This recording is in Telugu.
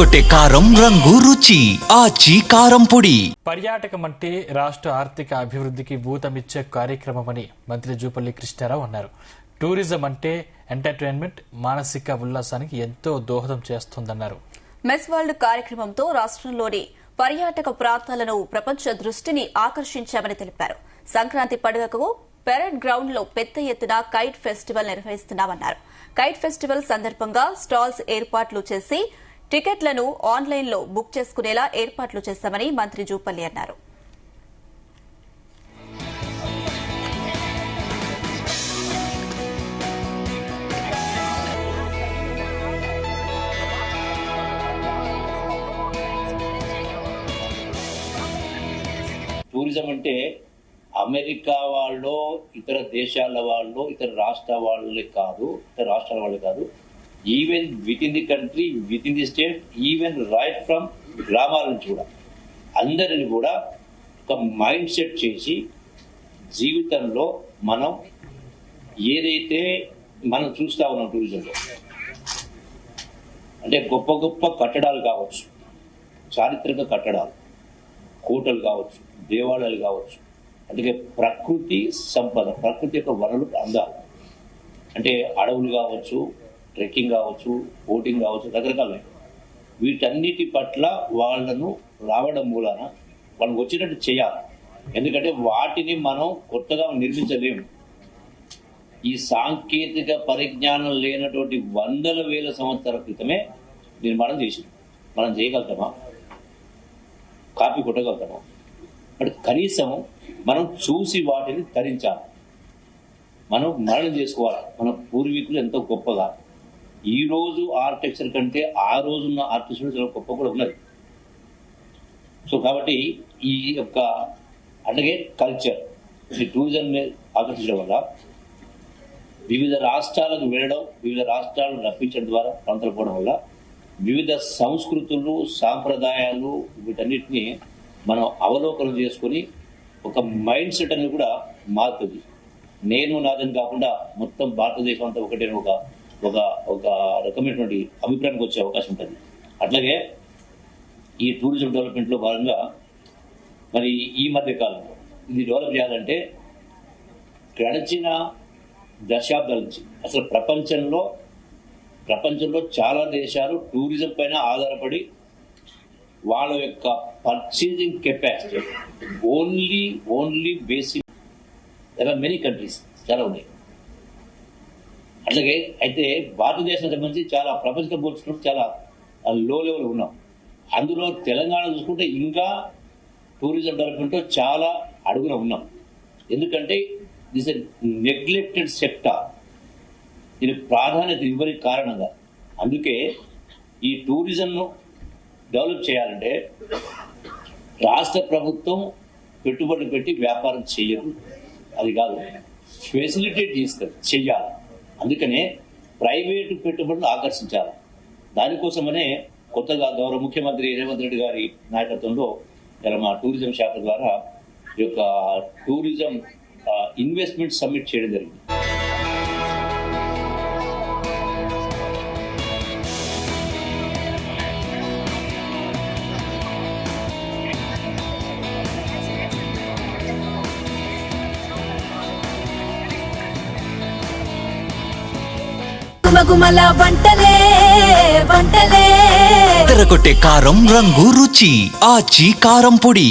ఎర్రగొట్టే కారం రంగు రుచి ఆచి కారం పొడి. పర్యాటకం అంటే రాష్ట్ర ఆర్థిక అభివృద్ధికి ఊతమిచ్చే కార్యక్రమమని మంత్రి జూపల్లి కృష్ణారావు అన్నారు. టూరిజం అంటే ఎంటర్టైన్మెంట్, మానసిక ఉల్లాసానికి ఎంతో దోహదం చేస్తుందన్నారు. మెస్ వరల్డ్ కార్యక్రమంతో రాష్ట్రంలోని పర్యాటక ప్రాంతాలను ప్రపంచ దృష్టిని ఆకర్షించామని తెలిపారు. సంక్రాంతి పండుగకు పెరేడ్ గ్రౌండ్ లో పెద్ద ఎత్తున కైట్ ఫెస్టివల్ నిర్వహిస్తున్నామన్నారు. కైట్ ఫెస్టివల్ సందర్భంగా స్టాల్స్ ఏర్పాట్లు చేసి టికెట్లను ఆన్లైన్లో బుక్ చేసుకునేలా ఏర్పాట్లు చేశామని మంత్రి జూపల్లి అన్నారు. టూరిజం అంటే అమెరికా వాళ్ళు, ఇతర దేశాల వాళ్ళు, ఇతర రాష్ట్రాల వాళ్ళే కాదు, even with in the country, with in the state, even right from గ్రామాల నుంచి కూడా అందరిని కూడా ఒక మైండ్ సెట్ చేసి జీవితంలో మనం ఏదైతే మనం చూస్తా ఉన్నాం టూరిజంలో, అంటే గొప్ప గొప్ప కట్టడాలు కావచ్చు, చారిత్రక కట్టడాలు, కోటలు కావచ్చు, దేవాలయాలు కావచ్చు, అందుకే ప్రకృతి సంపద, ప్రకృతి యొక్క వనరులు అందాలు, అంటే అడవులు కావచ్చు, ట్రెక్కింగ్ కావచ్చు, బోటింగ్ కావచ్చు, రకరకాల వీటన్నిటి పట్ల వాళ్ళను రావడం మూలాన వాళ్ళకి వచ్చినట్టు చేయాలి. ఎందుకంటే వాటిని మనం కొత్తగా నిర్మించలేము. ఈ సాంకేతిక పరిజ్ఞానం లేనటువంటి వందల వేల సంవత్సరాల క్రితమే నిర్మాణం చేసింది. మనం చేయగలుగుతామా? కాపీ కొట్టగలుగుతామా? అంటే కనీసం మనం చూసి వాటిని తరించాలి, మనం మరణం చేసుకోవాలి. మన పూర్వీకులు ఎంతో గొప్పగా ఈ రోజు ఆర్కిటెక్చర్ కంటే ఆ రోజున్న ఆర్కిటెక్చర్ చాలా గొప్ప కూడా ఉన్నది. సో కాబట్టి ఈ యొక్క అలాగే కల్చర్, ఈ టూరిజం ఆకర్షించడం వల్ల వివిధ రాష్ట్రాలకు వెళ్ళడం, వివిధ రాష్ట్రాలను రప్పించడం ద్వారా ప్రాంతాలు పోవడం వల్ల వివిధ సంస్కృతులు, సాంప్రదాయాలు వీటన్నిటిని మనం అవలోకనం చేసుకొని ఒక మైండ్ సెట్ అనేది కూడా మారుతుంది. నేను నాదని కాకుండా మొత్తం భారతదేశం అంతా ఒకటే ఒక ఒక రకమైనటువంటి అభిప్రాయానికి వచ్చే అవకాశం ఉంటుంది. అట్లాగే ఈ టూరిజం డెవలప్మెంట్లో భాగంగా మరి ఈ మధ్య కాలంలో ఇది డెవలప్ చేయాలంటే గడిచిన దశాబ్దాల నుంచి అసలు ప్రపంచంలో చాలా దేశాలు టూరిజం పైన ఆధారపడి వాళ్ళ యొక్క purchasing capacity only basic many countries చాలా ఉన్నాయి. అట్లాగే అయితే భారతదేశం సంబంధించి చాలా ప్రపంచంతో పోల్చుకుంటే చాలా లో లెవెల్ ఉన్నాం. అందులో తెలంగాణ చూసుకుంటే ఇంకా టూరిజం డెవలప్మెంట్లో చాలా అడుగున ఉన్నాం. ఎందుకంటే దిస్ ఎ నెగ్లెక్టెడ్ సెక్టార్, దీనికి ప్రాధాన్యత ఇవ్వని కారణంగా. అందుకే ఈ టూరిజంను డెవలప్ చేయాలంటే రాష్ట్ర ప్రభుత్వం పెట్టుబడులు పెట్టి వ్యాపారం చేయదు, అది కాదు, ఫెసిలిటేట్ చేస్తారు, చెయ్యాలి. అందుకనే ప్రైవేటు పెట్టుబడులు ఆకర్షించాలి. దానికోసమనే కొత్తగా గౌరవ ముఖ్యమంత్రి రేవంత్ రెడ్డి గారి నాయకత్వంలో ఇలా మా టూరిజం శాఖ ద్వారా ఈ యొక్క టూరిజం ఇన్వెస్ట్మెంట్ సమ్మిట్ చేయడం జరిగింది. ఎర్రగొట్టే కారం రంగు రుచి ఆచి కారం పొడి.